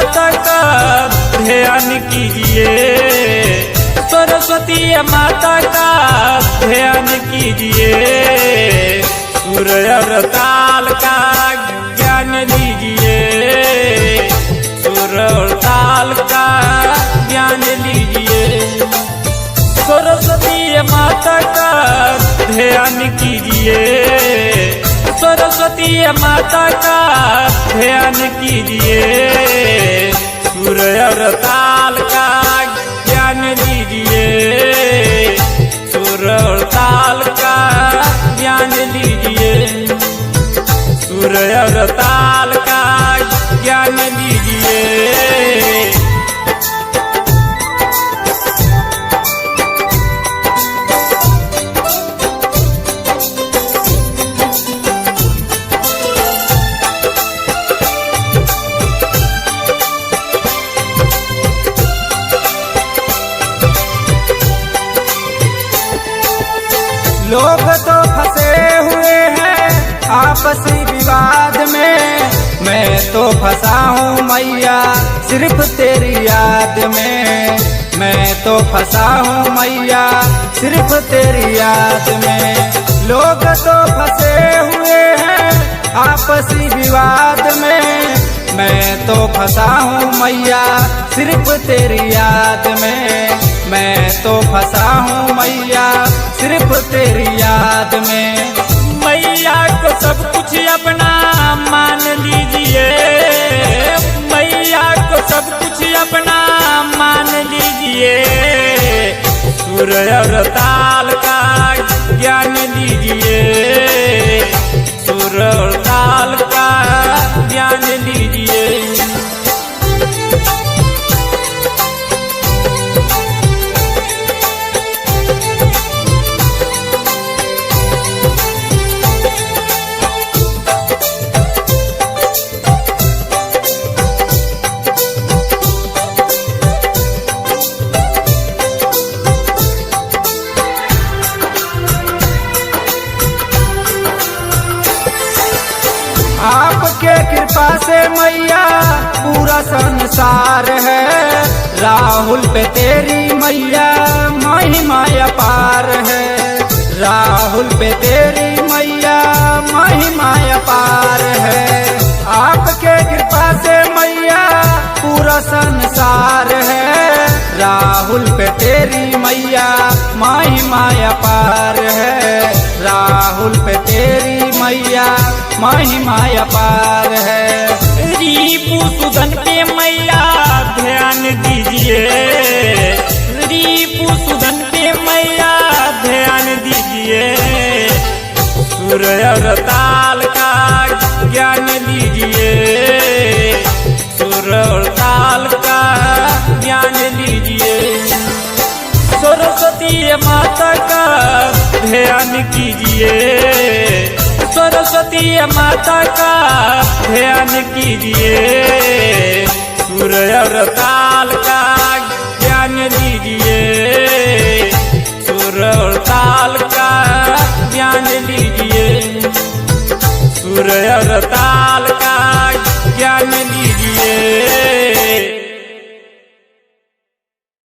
माता का ध्यान कीजिए, सरस्वती माता का ध्यान कीजिए। सुर और ताल का ज्ञान लीजिए, सुर और ताल का ज्ञान लीजिए। सरस्वती माता का ध्यान कीजिए, सरस्वती माता का ध्यान कीजिए। सुर और ताल का ज्ञान लीजिए, सुर और ताल का ज्ञान लीजिए, सुर और ताल का ज्ञान लीजिए। लोग तो फंसे हुए हैं आपसी विवाद में, मैं तो फंसा हूँ मैया सिर्फ तेरी याद में। मैं तो फंसा हूँ मैया सिर्फ तेरी याद में। लोग तो फंसे हुए हैं आपसी विवाद में, मैं तो फंसा हूँ मैया सिर्फ तेरी याद में। मैं तो फंसा हूँ मैया सिर्फ तेरी याद में। मैया को सब कुछ अपना मान लीजिए, मैया को सब कुछ अपना मान लीजिए। सुर और ताल का ज्ञान लीजिए, सुर और ताल का ज्ञान लीजिए। आपके कृपा से मैया पूरा संसार है। राहुल पे तेरी मैया महिमा अपार है। राहुल पे तेरी मैया महिमा अपार है। आपके कृपा से मैया पूरा संसार है। राहुल पे तेरी मैया महिमा अपार है। राहुल पे तेरी मैया महिमा अपार है। रिपु सुदन पे मैया ध्यान दीजिए, रिपु सुदन पे मैया ध्यान दीजिए। सुर और ताल का ज्ञान लीजिए, सुर और ताल का ज्ञान लीजिए। सरस्वती माता का ध्यान कीजिए, सरस्वती माता का ध्यान कीजिए। सुर और ताल का ज्ञान लीजिए, सुर और ताल का ज्ञान लीजिए, सुर और ताल का ज्ञान लीजिए।